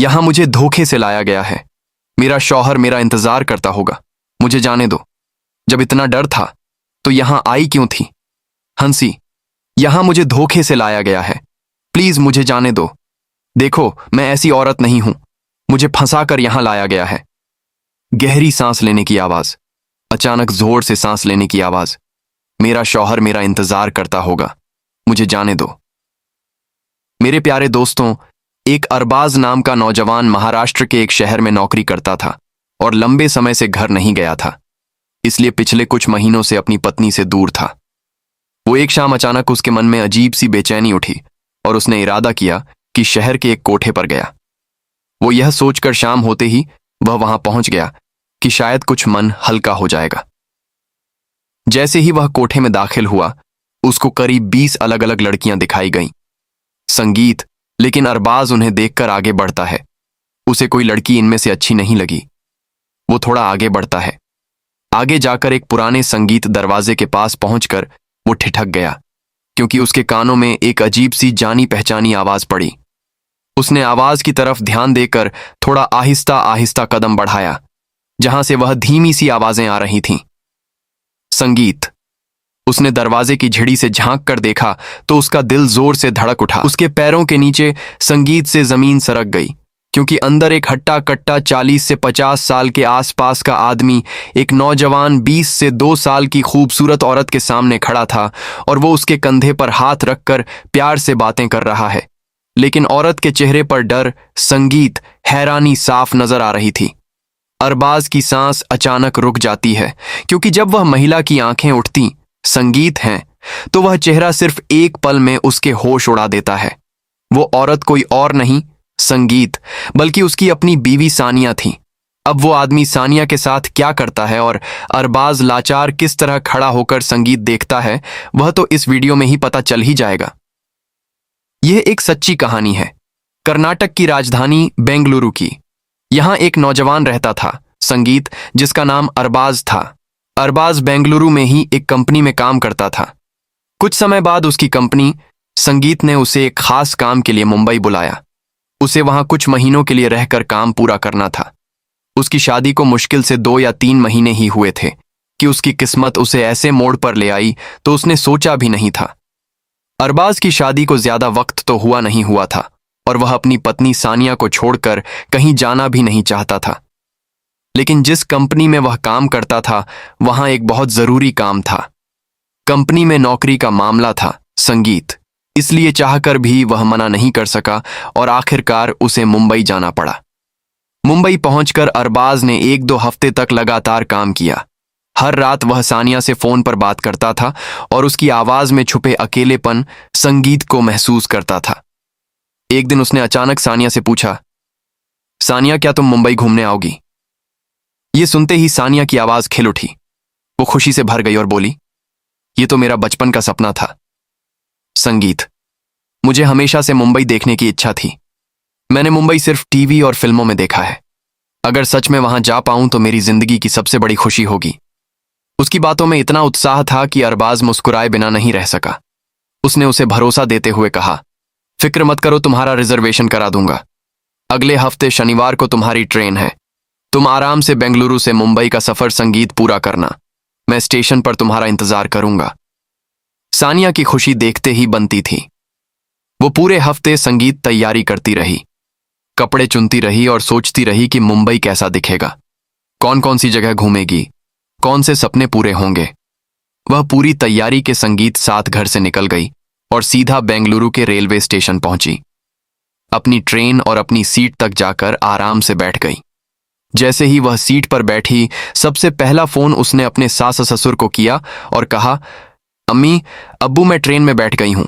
यहां मुझे धोखे से लाया गया है। मेरा शौहर मेरा इंतजार करता होगा। मुझे जाने दो। जब इतना डर था तो यहां आई क्यों थी? हंसी, यहां मुझे धोखे से लाया गया है। प्लीज मुझे जाने दो। देखो, मैं ऐसी औरत नहीं हूं। मुझे फंसाकर यहां लाया गया है। गहरी सांस लेने की आवाज, अचानक जोर से सांस लेने की आवाज। मेरा शौहर मेरा इंतजार करता होगा। मुझे जाने दो। मेरे प्यारे दोस्तों, एक अरबाज नाम का नौजवान महाराष्ट्र के एक शहर में नौकरी करता था और लंबे समय से घर नहीं गया था, इसलिए पिछले कुछ महीनों से अपनी पत्नी से दूर था। वो एक शाम अचानक उसके मन में अजीब सी बेचैनी उठी और उसने इरादा किया कि शहर के एक कोठे पर गया। वो यह सोचकर शाम होते ही वह वहां पहुंच गया कि शायद कुछ मन हल्का हो जाएगा। जैसे ही वह कोठे में दाखिल हुआ, उसको करीब 20 अलग अलग लड़कियां दिखाई गईं। संगीत, लेकिन अरबाज उन्हें देखकर आगे बढ़ता है। उसे कोई लड़की इनमें से अच्छी नहीं लगी। वो थोड़ा आगे बढ़ता है। आगे जाकर एक पुराने संगीत दरवाजे के पास पहुंचकर वो ठिठक गया, क्योंकि उसके कानों में एक अजीब सी जानी पहचानी आवाज पड़ी। उसने आवाज की तरफ ध्यान देकर थोड़ा आहिस्ता आहिस्ता कदम बढ़ाया, जहां से वह धीमी सी आवाजें आ रही थीं। संगीत। उसने दरवाजे की झिड़ी से झांक कर देखा तो उसका दिल जोर से धड़क उठा। उसके पैरों के नीचे संगीत से जमीन सरक गई, क्योंकि अंदर एक हट्टा कट्टा 40 से 50 साल के आसपास का आदमी एक नौजवान 20 से 2 साल की खूबसूरत औरत के सामने खड़ा था और वो उसके कंधे पर हाथ रखकर प्यार से बातें कर रहा है। लेकिन औरत के चेहरे पर डर, संगीत, हैरानी साफ नजर आ रही थी। अरबाज की सांस अचानक रुक जाती है, क्योंकि जब वह महिला की आंखें उठती संगीत हैं, तो वह चेहरा सिर्फ एक पल में उसके होश उड़ा देता है। वो औरत कोई और नहीं संगीत, बल्कि उसकी अपनी बीवी सानिया थी। अब वो आदमी सानिया के साथ क्या करता है और अरबाज लाचार किस तरह खड़ा होकर संगीत देखता है, वह तो इस वीडियो में ही पता चल ही जाएगा। यह एक सच्ची कहानी है, कर्नाटक की राजधानी बेंगलुरु की। यहां एक नौजवान रहता था संगीत, जिसका नाम अरबाज था। अरबाज बेंगलुरु में ही एक कंपनी में काम करता था। कुछ समय बाद उसकी कंपनी संगीत ने उसे एक खास काम के लिए मुंबई बुलाया। उसे वहां कुछ महीनों के लिए रहकर काम पूरा करना था। उसकी शादी को मुश्किल से 2 या 3 महीने ही हुए थे कि उसकी किस्मत उसे ऐसे मोड़ पर ले आई तो उसने सोचा भी नहीं था। अरबाज की शादी को ज्यादा वक्त तो नहीं हुआ था और वह अपनी पत्नी सानिया को छोड़कर कहीं जाना भी नहीं चाहता था। लेकिन जिस कंपनी में वह काम करता था, वहां एक बहुत जरूरी काम था। कंपनी में नौकरी का मामला था संगीत, इसलिए चाहकर भी वह मना नहीं कर सका और आखिरकार उसे मुंबई जाना पड़ा। मुंबई पहुंचकर अरबाज ने 1-2 हफ्ते तक लगातार काम किया। हर रात वह सानिया से फोन पर बात करता था और उसकी आवाज में छुपे अकेलेपन संगीत को महसूस करता था। एक दिन उसने अचानक सानिया से पूछा, सानिया, क्या तुम मुंबई घूमने आओगी? ये सुनते ही सानिया की आवाज खिल उठी। वो खुशी से भर गई और बोली, ये तो मेरा बचपन का सपना था। संगीत, मुझे हमेशा से मुंबई देखने की इच्छा थी। मैंने मुंबई सिर्फ टीवी और फिल्मों में देखा है। अगर सच में वहां जा पाऊं तो मेरी जिंदगी की सबसे बड़ी खुशी होगी। उसकी बातों में इतना उत्साह था कि अरबाज मुस्कुराए बिना नहीं रह सका। उसने उसे भरोसा देते हुए कहा, फिक्र मत करो, तुम्हारा रिजर्वेशन करा दूंगा। अगले हफ्ते शनिवार को तुम्हारी ट्रेन है। तुम आराम से बेंगलुरु से मुंबई का सफर संगीत पूरा करना। मैं स्टेशन पर तुम्हारा इंतजार करूंगा। सानिया की खुशी देखते ही बनती थी। वो पूरे हफ्ते संगीत तैयारी करती रही, कपड़े चुनती रही और सोचती रही कि मुंबई कैसा दिखेगा, कौन कौन सी जगह घूमेगी, कौन से सपने पूरे होंगे। वह पूरी तैयारी के संगीत साथ घर से निकल गई और सीधा बेंगलुरु के रेलवे स्टेशन पहुंची। अपनी ट्रेन और अपनी सीट तक जाकर आराम से बैठ गई। जैसे ही वह सीट पर बैठी, सबसे पहला फोन उसने अपने सास ससुर को किया और कहा, अम्मी, अब्बू, मैं ट्रेन में बैठ गई हूं।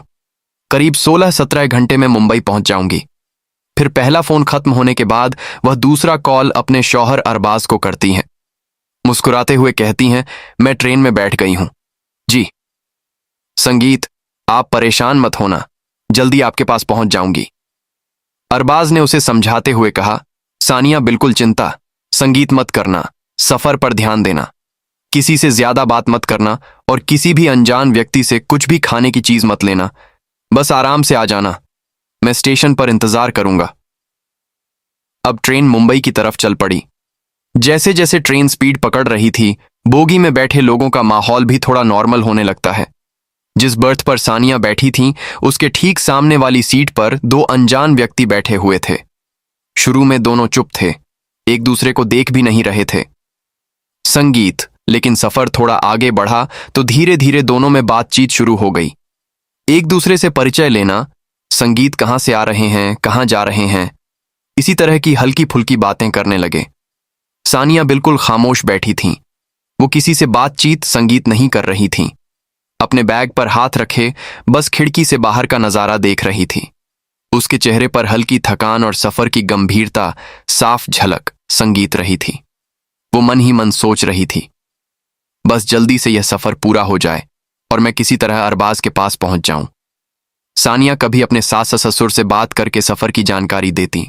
करीब 16-17 घंटे में मुंबई पहुंच जाऊंगी। फिर पहला फोन खत्म होने के बाद वह दूसरा कॉल अपने शौहर अरबाज को करती हैं। मुस्कुराते हुए कहती हैं, मैं ट्रेन में बैठ गई हूं। जी संगीत, आप परेशान मत होना, जल्दी आपके पास पहुंच जाऊंगी। अरबाज ने उसे समझाते हुए कहा, सानिया, बिल्कुल चिंता संगीत मत करना, सफर पर ध्यान देना, किसी से ज्यादा बात मत करना और किसी भी अनजान व्यक्ति से कुछ भी खाने की चीज मत लेना। बस आराम से आ जाना, मैं स्टेशन पर इंतजार करूंगा। अब ट्रेन मुंबई की तरफ चल पड़ी। जैसे जैसे ट्रेन स्पीड पकड़ रही थी, बोगी में बैठे लोगों का माहौल भी थोड़ा नॉर्मल होने लगता है। जिस बर्थ पर सानिया बैठी थी, उसके ठीक सामने वाली सीट पर दो अनजान व्यक्ति बैठे हुए थे। शुरू में दोनों चुप थे, एक दूसरे को देख भी नहीं रहे थे। संगीत, लेकिन सफर थोड़ा आगे बढ़ा तो धीरे धीरे दोनों में बातचीत शुरू हो गई। एक दूसरे से परिचय लेना, संगीत कहाँ से आ रहे हैं, कहाँ जा रहे हैं, इसी तरह की हल्की फुल्की बातें करने लगे। सानिया बिल्कुल खामोश बैठी थीं। वो किसी से बातचीत संगीत नहीं कर रही थीं। अपने बैग पर हाथ रखे बस खिड़की से बाहर का नजारा देख रही थी। उसके चेहरे पर हल्की थकान और सफर की गंभीरता साफ झलक संगीत रही थी। वो मन ही मन सोच रही थी, बस जल्दी से यह सफर पूरा हो जाए और मैं किसी तरह अरबाज के पास पहुंच जाऊं। सानिया कभी अपने सास ससुर से बात करके सफर की जानकारी देती,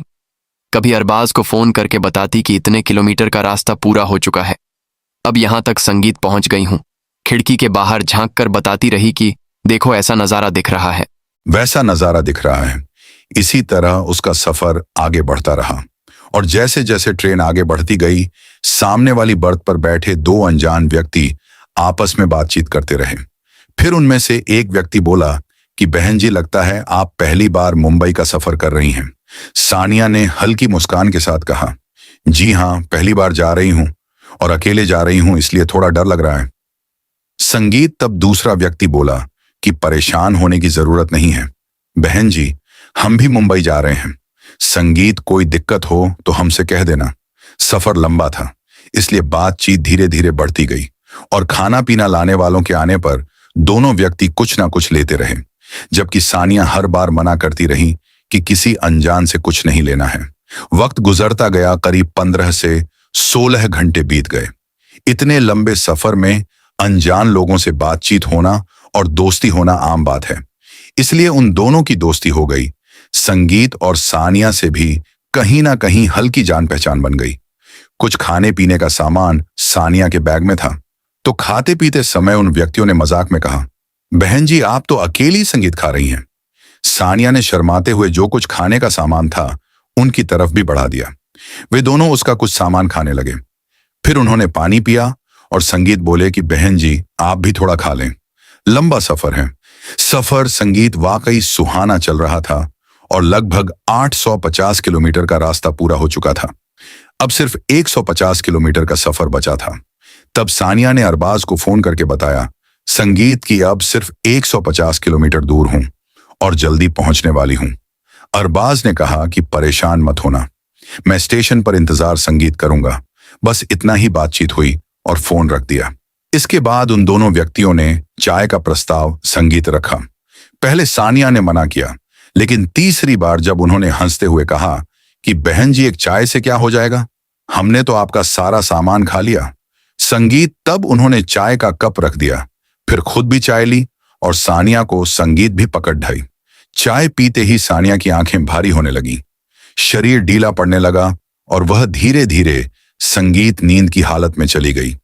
कभी अरबाज को फोन करके बताती कि इतने किलोमीटर का रास्ता पूरा हो चुका है। अब यहां तक संगीत पहुंच गई हूं। खिड़की के बाहर झांक कर बताती रही कि देखो ऐसा नजारा दिख रहा है, वैसा नजारा दिख रहा है। इसी तरह उसका सफर आगे बढ़ता रहा और जैसे जैसे ट्रेन आगे बढ़ती गई, सामने वाली बर्थ पर बैठे दो अनजान व्यक्ति आपस में बातचीत करते रहे। फिर उनमें से एक व्यक्ति बोला कि बहन जी, लगता है आप पहली बार मुंबई का सफर कर रही हैं। सानिया ने हल्की मुस्कान के साथ कहा, जी हाँ, पहली बार जा रही हूं और अकेले जा रही हूं, इसलिए थोड़ा डर लग रहा है। संगीत तब दूसरा व्यक्ति बोला कि परेशान होने की जरूरत नहीं है बहन जी, हम भी मुंबई जा रहे हैं। संगीत, कोई दिक्कत हो तो हमसे कह देना। सफर लंबा था, इसलिए बातचीत धीरे धीरे बढ़ती गई और खाना पीना लाने वालों के आने पर दोनों व्यक्ति कुछ ना कुछ लेते रहे, जबकि सानिया हर बार मना करती रही कि किसी अनजान से कुछ नहीं लेना है। वक्त गुजरता गया, करीब 15 से 16 घंटे बीत गए। इतने लंबे सफर में अनजान लोगों से बातचीत होना और दोस्ती होना आम बात है, इसलिए उन दोनों की दोस्ती हो गई। संगीत और सानिया से भी कहीं ना कहीं हल्की जान पहचान बन गई। कुछ खाने पीने का सामान सानिया के बैग में था, तो खाते पीते समय उन व्यक्तियों ने मजाक में कहा, बहन जी, आप तो अकेली संगीत खा रही हैं। सानिया ने शर्माते हुए जो कुछ खाने का सामान था उनकी तरफ भी बढ़ा दिया। वे दोनों उसका कुछ सामान खाने लगे। फिर उन्होंने पानी पिया और संगीत बोले कि बहन जी, आप भी थोड़ा खा लें, लंबा सफर है। सफर संगीत वाकई सुहाना चल रहा था और लगभग 850 किलोमीटर का रास्ता पूरा हो चुका था। अब सिर्फ 150 किलोमीटर का सफर बचा था। तब सानिया ने अरबाज को फोन करके बताया, संगीत की अब सिर्फ 150 किलोमीटर दूर हूं और जल्दी पहुंचने वाली हूं। अरबाज ने कहा कि परेशान मत होना, मैं स्टेशन पर इंतजार संगीत करूंगा। बस इतना ही बातचीत हुई और फोन रख दिया। इसके बाद उन दोनों व्यक्तियों ने चाय का प्रस्ताव संगीत रखा। पहले सानिया ने मना किया, लेकिन तीसरी बार जब उन्होंने हंसते हुए कहा कि बहन जी, एक चाय से क्या हो जाएगा, हमने तो आपका सारा सामान खा लिया। संगीत तब उन्होंने चाय का कप रख दिया, फिर खुद भी चाय ली और सानिया को संगीत भी पकड़ ढाई। चाय पीते ही सानिया की आंखें भारी होने लगी, शरीर ढीला पड़ने लगा और वह धीरे धीरे संगीत नींद की हालत में चली गई।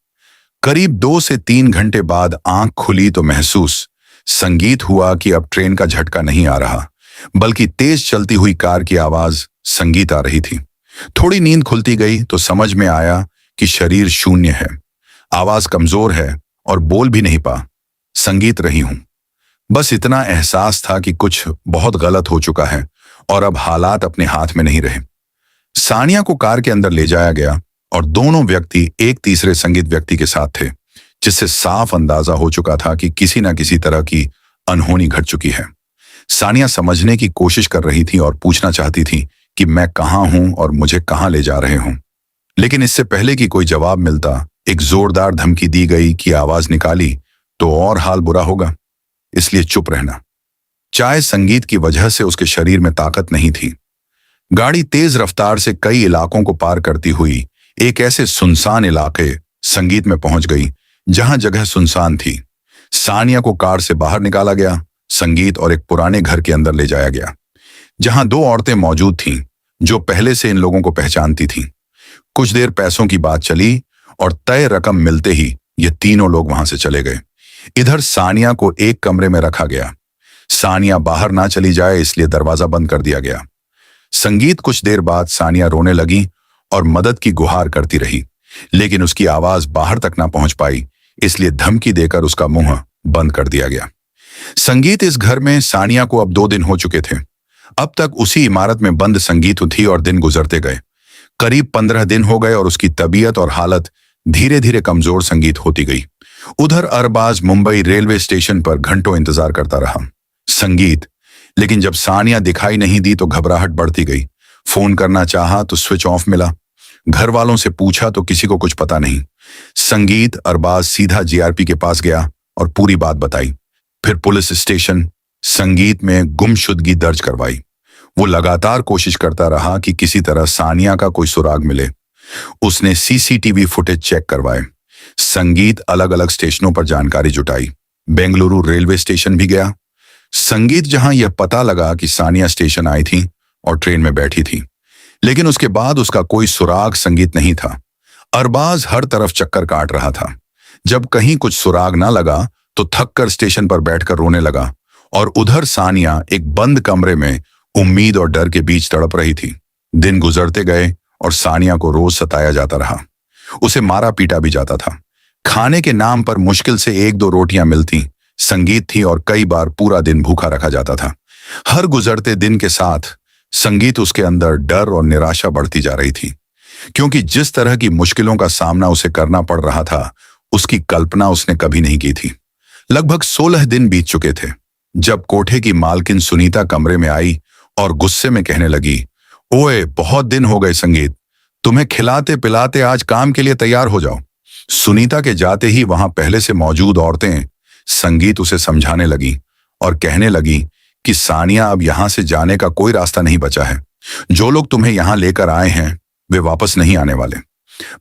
करीब 2 से 3 घंटे बाद आंख खुली तो महसूस संगीत हुआ कि अब ट्रेन का झटका नहीं आ रहा, बल्कि तेज चलती हुई कार की आवाज संगीत आ रही थी। थोड़ी नींद खुलती गई तो समझ में आया कि शरीर शून्य है, आवाज कमजोर है और बोल भी नहीं पा संगीत रही हूं। बस इतना एहसास था कि कुछ बहुत गलत हो चुका है और अब हालात अपने हाथ में नहीं रहे। सानिया को कार के अंदर ले जाया गया और दोनों व्यक्ति एक तीसरे संगीत व्यक्ति के साथ थे, जिससे साफ अंदाजा हो चुका था कि किसी न किसी तरह की अनहोनी घट चुकी है। सानिया समझने की कोशिश कर रही थी और पूछना चाहती थी कि मैं कहाँ हूं और मुझे कहाँ ले जा रहे हूं, लेकिन इससे पहले कि कोई जवाब मिलता, एक जोरदार धमकी दी गई कि आवाज निकाली तो और हाल बुरा होगा, इसलिए चुप रहना। चाहे संगीत की वजह से उसके शरीर में ताकत नहीं थी। गाड़ी तेज रफ्तार से कई इलाकों को पार करती हुई एक ऐसे सुनसान इलाके संगीत में पहुंच गई जहां जगह सुनसान थी। सानिया को कार से बाहर निकाला गया, संगीत और एक पुराने घर के अंदर ले जाया गया, जहां 2 औरतें मौजूद थीं जो पहले से इन लोगों को पहचानती थीं। कुछ देर पैसों की बात चली और तय रकम मिलते ही ये तीनों लोग वहां से चले गए। इधर सानिया को एक कमरे में रखा गया। सानिया बाहर ना चली जाए इसलिए दरवाजा बंद कर दिया गया। संगीत कुछ देर बाद सानिया रोने लगी और मदद की गुहार करती रही, लेकिन उसकी आवाज बाहर तक ना पहुंच पाई, इसलिए धमकी देकर उसका मुंह बंद कर दिया गया। संगीत इस घर में सानिया को अब 2 दिन हो चुके थे। अब तक उसी इमारत में बंद संगीत थी और दिन गुजरते गए। करीब 15 दिन हो गए और उसकी तबीयत और हालत धीरे धीरे कमजोर संगीत होती गई। उधर अरबाज मुंबई रेलवे स्टेशन पर घंटों इंतजार करता रहा संगीत, लेकिन जब सानिया दिखाई नहीं दी तो घबराहट बढ़ती गई। फोन करना चाहा तो स्विच ऑफ मिला। घर वालों से पूछा तो किसी को कुछ पता नहीं। संगीत अरबाज सीधा जीआरपी के पास गया और पूरी बात बताई। फिर पुलिस स्टेशन संगीत में गुमशुदगी दर्ज करवाई। वो लगातार कोशिश करता रहा कि किसी तरह सानिया का कोई सुराग मिले। उसने सीसीटीवी फुटेज चेक करवाए। संगीत अलग अलग स्टेशनों पर जानकारी जुटाई। बेंगलुरु रेलवे स्टेशन भी गया। संगीत जहां यह पता लगा कि सानिया स्टेशन आई थी और ट्रेन में बैठी थी, लेकिन उसके बाद उसका कोई सुराग संगीत नहीं था। अरबाज हर तरफ चक्कर काट रहा था। जब कहीं कुछ सुराग ना लगा तो थककर स्टेशन पर बैठकर रोने लगा और उधर सानिया एक बंद कमरे में उम्मीद और डर के बीच तड़प रही थी। दिन गुजरते गए और सानिया को रोज सताया जाता रहा। उसे मारा पीटा भी जाता था। खाने के नाम पर मुश्किल से 1-2 रोटियां मिलती संगीत थी और कई बार पूरा दिन भूखा रखा जाता था। हर गुजरते दिन के साथ संगीत उसके अंदर डर और निराशा बढ़ती जा रही थी, क्योंकि जिस तरह की मुश्किलों का सामना उसे करना पड़ रहा था उसकी कल्पना उसने कभी नहीं की थी। लगभग 16 दिन बीत चुके थे जब कोठे की मालकिन सुनीता कमरे में आई और गुस्से में कहने लगी, ओए बहुत दिन हो गए संगीत, तुम्हें खिलाते पिलाते आज काम के लिए तैयार हो जाओ। सुनीता के जाते ही वहां पहले से मौजूद औरतें संगीत उसे समझाने लगी और कहने लगी कि सानिया अब यहां से जाने का कोई रास्ता नहीं बचा है। जो लोग तुम्हें यहां लेकर आए हैं वे वापस नहीं आने वाले।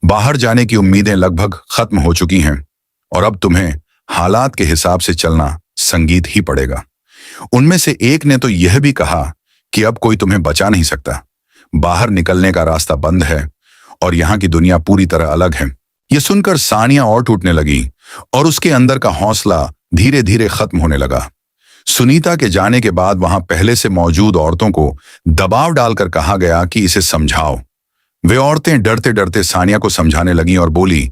बाहर जाने की उम्मीदें लगभग खत्म हो चुकी हैं और अब तुम्हें हालात के हिसाब से चलना संगीत ही पड़ेगा। उनमें से एक ने तो यह भी कहा कि अब कोई तुम्हें बचा नहीं सकता। बाहर निकलने का रास्ता बंद है और यहां की दुनिया पूरी तरह अलग है। यह सुनकर सानिया और टूटने लगी और उसके अंदर का हौसला धीरे धीरे खत्म होने लगा। सुनीता के जाने के बाद वहां पहले से मौजूद औरतों को दबाव डालकर कहा गया कि इसे समझाओ। वे औरतें डरते डरते सानिया को समझाने लगीं और बोली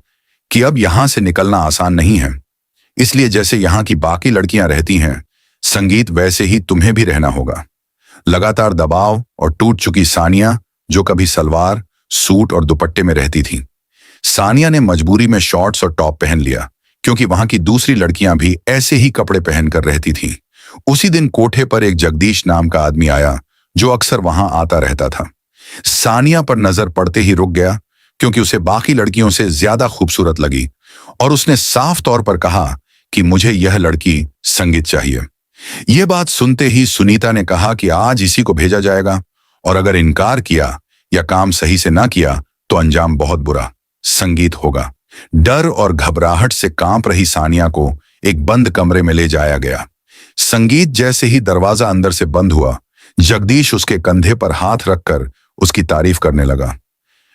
कि अब यहां से निकलना आसान नहीं है, इसलिए जैसे यहां की बाकी लड़कियां रहती हैं संगीत वैसे ही तुम्हें भी रहना होगा। लगातार दबाव और टूट चुकी सानिया, जो कभी सलवार सूट और दुपट्टे में रहती थी, सानिया ने मजबूरी में शॉर्ट्स और टॉप पहन लिया, क्योंकि वहां की दूसरी लड़कियां भी ऐसे ही कपड़े पहनकर रहती थीं। उसी दिन कोठे पर एक जगदीश नाम का आदमी आया जो अक्सर वहां आता रहता था। सानिया पर नजर पड़ते ही रुक गया, क्योंकि उसे बाकी लड़कियों से ज्यादा खूबसूरत लगी और उसने साफ तौर पर कहा कि मुझे यह लड़की संगीत चाहिए। यह बात सुनते ही सुनीता ने कहा कि आज इसी को भेजा जाएगा और अगर इनकार किया या काम सही से ना किया तो अंजाम बहुत बुरा संगीत होगा। डर और घबराहट से कांप रही सानिया को एक बंद कमरे में ले जाया गया। संगीत जैसे ही दरवाजा अंदर से बंद हुआ, जगदीश उसके कंधे पर हाथ रखकर उसकी तारीफ करने लगा।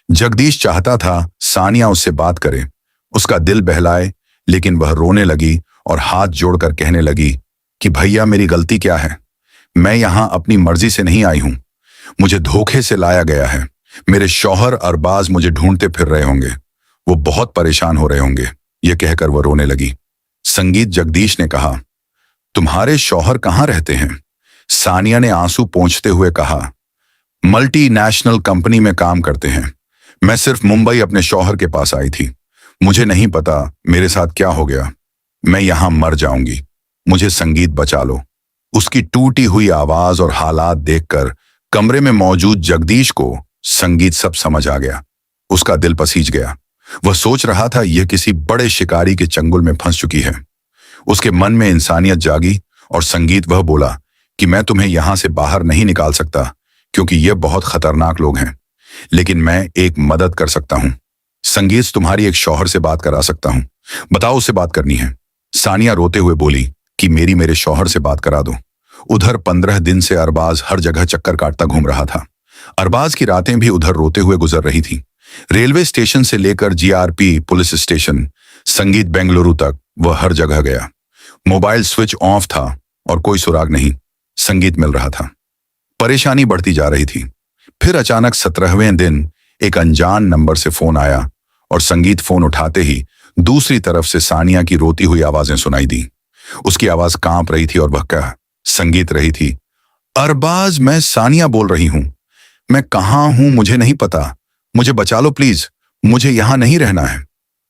जगदीश चाहता था सानिया उससे बात करे, उसका दिल बहलाए, लेकिन वह रोने लगी और हाथ जोड़कर कहने लगी कि भैया मेरी गलती क्या है? मैं यहां अपनी मर्जी से नहीं आई हूं, मुझे धोखे से लाया गया है। मेरे शौहर अरबाज मुझे ढूंढते फिर रहे होंगे, वो बहुत परेशान हो रहे होंगे। यह कहकर वह रोने लगी। संगीत जगदीश ने कहा, तुम्हारे शौहर कहाँ रहते हैं? सानिया ने आंसू पोंछते हुए कहा, मल्टीनेशनल कंपनी में काम करते हैं। मैं सिर्फ मुंबई अपने शौहर के पास आई थी। मुझे नहीं पता मेरे साथ क्या हो गया। मैं यहां मर जाऊंगी, मुझे संगीत बचा लो। उसकी टूटी हुई आवाज और हालात देखकर कमरे में मौजूद जगदीश को संगीत सब समझ आ गया। उसका दिल पसीज गया। वह सोच रहा था यह किसी बड़े शिकारी के चंगुल में फंस चुकी है। उसके मन में इंसानियत जागी और संगीत वह बोला कि मैं तुम्हें यहां से बाहर नहीं निकाल सकता, क्योंकि ये बहुत खतरनाक लोग हैं, लेकिन मैं एक मदद कर सकता हूं। संगीत तुम्हारी एक शौहर से बात करा सकता हूं, बताओ उससे बात करनी है। सानिया रोते हुए बोली कि मेरे शौहर से बात करा दो। उधर 15 दिन से अरबाज हर जगह चक्कर काटता घूम रहा था। अरबाज की रातें भी उधर रोते हुए गुजर रही थी। रेलवे स्टेशन से लेकर जीआरपी पुलिस स्टेशन, संगीत बेंगलुरु तक वह हर जगह गया। मोबाइल स्विच ऑफ था और कोई सुराग नहीं। संगीत मिल रहा था। परेशानी बढ़ती जा रही थी। फिर अचानक 17वें दिन एक अनजान नंबर से फोन आया और संगीत फोन उठाते ही दूसरी तरफ से सानिया की रोती हुई आवाजें सुनाई दी। उसकी आवाज कांप रही थी और वह कह संगीत रही थी, अरबाज, मैं सानिया बोल रही हूं। मैं कहाँ हूं मुझे नहीं पता, मुझे बचा लो प्लीज, मुझे यहां नहीं रहना है।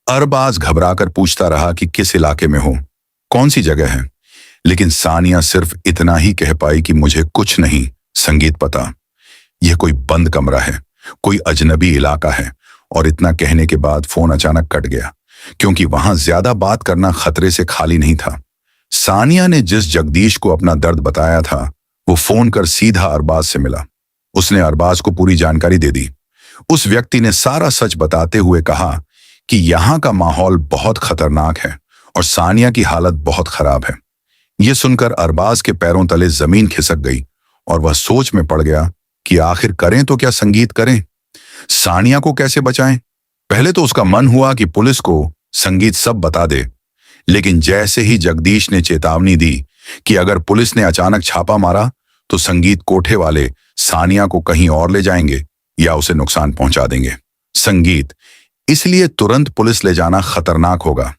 अरबाज घबराकर पूछता रहा कि किस इलाके में हो, कौन सी जगह है, लेकिन सानिया सिर्फ इतना ही कह पाई कि मुझे कुछ नहीं संगीत पता। यह कोई बंद कमरा है, कोई अजनबी इलाका है। और इतना कहने के बाद फोन अचानक कट गया, क्योंकि वहां ज्यादा बात करना खतरे से खाली नहीं था। सानिया ने जिस जगदीश को अपना दर्द बताया था वो फोन कर सीधा अरबाज से मिला। उसने अरबाज को पूरी जानकारी दे दी। उस व्यक्ति ने सारा सच बताते हुए कहा कि यहां का माहौल बहुत खतरनाक है और सानिया की हालत बहुत खराब है। यह सुनकर अरबाज के पैरों तले जमीन खिसक गई और वह सोच में पड़ गया कि आखिर करें तो क्या संगीत करें, सानिया को कैसे बचाएं। पहले तो उसका मन हुआ कि पुलिस को संगीत सब बता दे, लेकिन जैसे ही जगदीश ने चेतावनी दी कि अगर पुलिस ने अचानक छापा मारा तो संगीत कोठे वाले सानिया को कहीं और ले जाएंगे या उसे नुकसान पहुंचा देंगे। संगीत, इसलिए तुरंत पुलिस ले जाना खतरनाक होगा।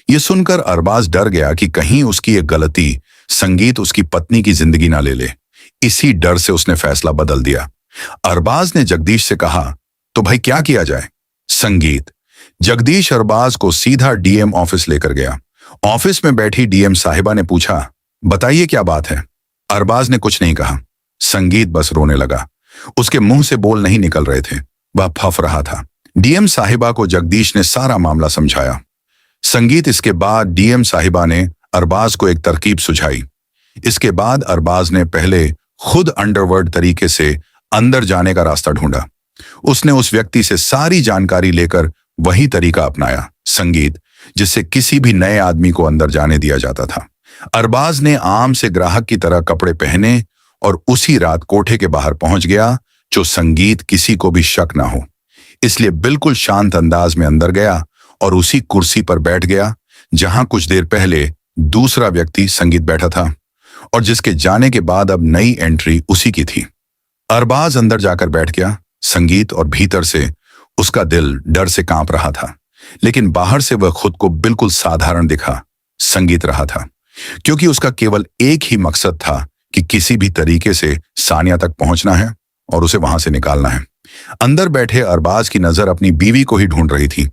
यह सुनकर अरबाज डर गया कि कहीं उसकी एक गलती संगीत उसकी पत्नी की जिंदगी ना ले ले। इसी डर से उसने फैसला बदल दिया। अरबाज ने जगदीश से कहा, तो भाई क्या किया जाए। संगीत, जगदीश अरबाज को सीधा डीएम ऑफिस लेकर गया। ऑफिस में बैठी डीएम साहिबा ने पूछा, बताइए क्या बात है। अरबाज ने कुछ नहीं कहा। संगीत बस रोने लगा। उसके मुंह से बोल नहीं निकल रहे थे, वह फफ रहा था। डीएम साहिबा को जगदीश ने सारा मामला समझाया। संगीत, इसके बाद डीएम साहिबा ने अरबाज को एक तरकीब सुझाई। इसके बाद अरबाज ने पहले खुद अंडरवर्ल्ड तरीके से अंदर जाने का रास्ता ढूंढा। उसने उस व्यक्ति से सारी जानकारी लेकर वही तरीका अपनाया, संगीत, जिससे किसी भी नए आदमी को अंदर जाने दिया जाता था। अरबाज ने आम से ग्राहक की तरह कपड़े पहने और उसी रात कोठे के बाहर पहुंच गया, जो संगीत किसी को भी शक ना हो। इसलिए बिल्कुल शांत अंदाज में अंदर गया और उसी कुर्सी पर बैठ गया जहां कुछ देर पहले दूसरा व्यक्ति संगीत बैठा था और जिसके जाने के बाद अब नई एंट्री उसी की थी। अरबाज अंदर जाकर बैठ गया, संगीत, और भीतर से उसका दिल डर से कांप रहा था, लेकिन बाहर से वह खुद को बिल्कुल साधारण दिखा, संगीत रहा था, क्योंकि उसका केवल एक ही मकसद था कि किसी भी तरीके से सानिया तक पहुंचना है और उसे वहां से निकालना है। अंदर बैठे अरबाज की नजर अपनी बीवी को ही ढूंढ रही थी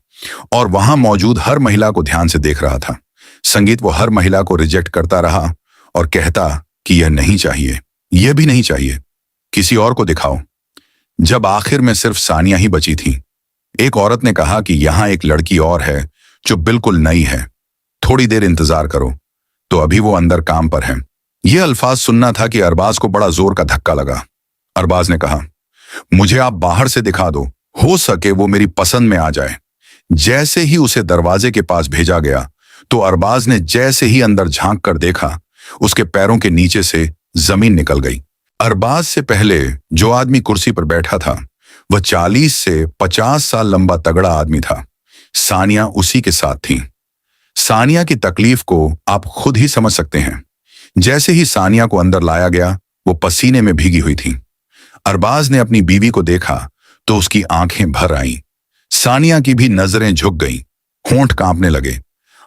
और वहां मौजूद हर महिला को ध्यान से देख रहा था। संगीत, वो हर महिला को रिजेक्ट करता रहा और कहता कि यह नहीं चाहिए, यह भी नहीं चाहिए, किसी और को दिखाओ। जब आखिर में सिर्फ सानिया ही बची थी, एक औरत ने कहा कि यहां एक लड़की और है जो बिल्कुल नई है, थोड़ी देर इंतजार करो। तो अभी वो अंदर काम पर है। यह अल्फाज सुनना था कि अरबाज को बड़ा जोर का धक्का लगा। अरबाज ने कहा, मुझे आप बाहर से दिखा दो, हो सके वो मेरी पसंद में आ जाए। जैसे ही उसे दरवाजे के पास भेजा गया तो अरबाज ने जैसे ही अंदर झांक कर देखा, उसके पैरों के नीचे से जमीन निकल गई। अरबाज से पहले जो आदमी कुर्सी पर बैठा था वह 40 से 50 साल लंबा तगड़ा आदमी था। सानिया उसी के साथ थी। सानिया की तकलीफ को आप खुद ही समझ सकते हैं। जैसे ही सानिया को अंदर लाया गया, वो पसीने में भीगी हुई थी। अरबाज ने अपनी बीवी को देखा तो उसकी आंखें भर आईं। सानिया की भी नजरें झुक गईं, होंठ कांपने लगे,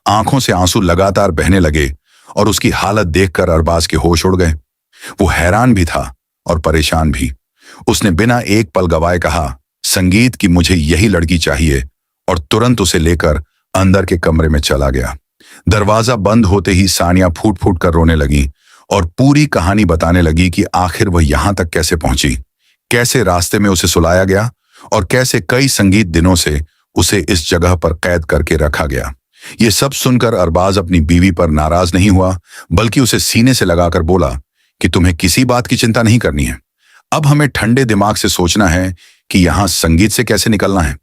आंखों से आंसू लगातार बहने लगे और उसकी हालत देखकर अरबाज के होश उड़ गए। वो हैरान भी था और परेशान भी। उसने बिना एक पल गवाए कहा, संगीत, की मुझे यही लड़की चाहिए, और तुरंत उसे लेकर अंदर के कमरे में चला गया। दरवाजा बंद होते ही सानिया फूट फूट कर रोने लगी और पूरी कहानी बताने लगी कि आखिर वह यहां तक कैसे पहुंची, कैसे रास्ते में उसे सुलाया गया और कैसे कई संगीत दिनों से उसे इस जगह पर कैद करके रखा गया। ये सब सुनकर अरबाज अपनी बीवी पर नाराज नहीं हुआ, बल्कि उसे सीने से लगाकर बोला कि तुम्हें किसी बात की चिंता नहीं करनी है। अब हमें ठंडे दिमाग से सोचना है कि यहां संगीत से कैसे निकलना है।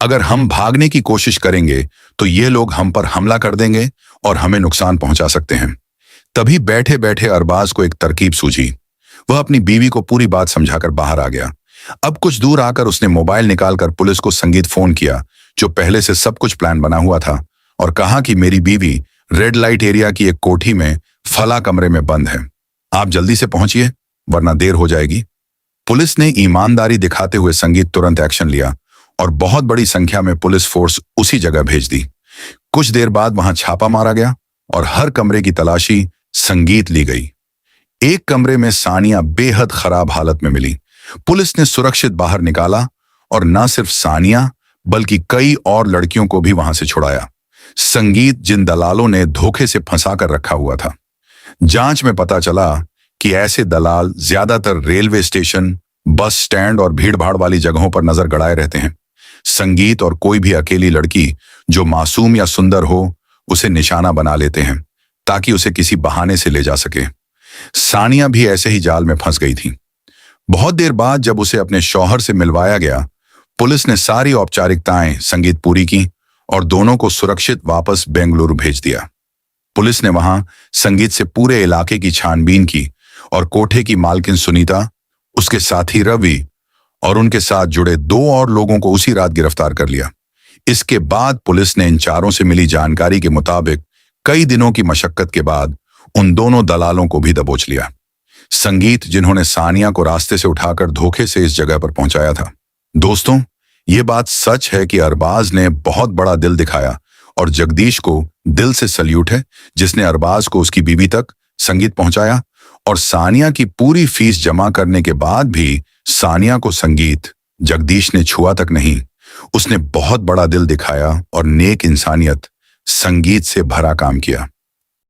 अगर हम भागने की कोशिश करेंगे तो ये लोग हम पर हमला कर देंगे और हमें नुकसान पहुंचा सकते हैं। तभी बैठे बैठे अरबाज को एक तरकीब सूझी। वह अपनी बीवी को पूरी बात समझाकर बाहर आ गया। अब कुछ दूर आकर उसने मोबाइल निकालकर पुलिस को संगीत फोन किया, जो पहले से सब कुछ प्लान बना हुआ था, और कहा कि मेरी बीवी रेड लाइट एरिया की एक कोठी में फला कमरे में बंद है। आप जल्दी से पहुंचिए वरना देर हो जाएगी। पुलिस ने ईमानदारी दिखाते हुए संगीत तुरंत एक्शन लिया और बहुत बड़ी संख्या में पुलिस फोर्स उसी जगह भेज दी। कुछ देर बाद वहां छापा मारा गया और हर कमरे की तलाशी संगीत ली गई। एक कमरे में सानिया बेहद खराब हालत में मिली। पुलिस ने सुरक्षित बाहर निकाला और न सिर्फ सानिया बल्कि कई और लड़कियों को भी वहां से छुड़ाया। संगीत जिन दलालों ने धोखे से फंसा कर रखा हुआ था। जांच में पता चला कि ऐसे दलाल ज्यादातर रेलवे स्टेशन, बस स्टैंड और भीड़भाड़ वाली जगहों पर नजर गड़ाए रहते हैं। संगीत और कोई भी अकेली लड़की जो मासूम या सुंदर हो उसे निशाना बना लेते हैं ताकि उसे किसी बहाने से ले जा सके। सानिया भी ऐसे ही जाल में फंस गई थी। बहुत देर बाद जब उसे अपने शौहर से मिलवाया गया, पुलिस ने सारी औपचारिकताएं संगीत पूरी की और दोनों को सुरक्षित वापस बेंगलुरु भेज दिया। पुलिस ने वहां संगीत से पूरे इलाके की छानबीन की और कोठे की मालकिन सुनीता, उसके साथी रवि और उनके साथ जुड़े 2 और लोगों को उसी रात गिरफ्तार कर लिया। इसके बाद पुलिस ने इन चारों से मिली जानकारी के मुताबिक कई दिनों की मशक्कत के बाद उन दोनों दलालों को भी दबोच लिया। संगीत, जिन्होंने सानिया को रास्ते से उठाकर धोखे से इस जगह पर पहुंचाया था। दोस्तों, ये बात सच है कि अरबाज ने बहुत बड़ा दिल दिखाया और जगदीश को दिल से सल्यूट है, जिसने अरबाज को उसकी बीवी तक संगीत पहुंचाया और सानिया की पूरी फीस जमा करने के बाद भी सानिया को संगीत जगदीश ने छुआ तक नहीं। उसने बहुत बड़ा दिल दिखाया और नेक इंसानियत संगीत से भरा काम किया।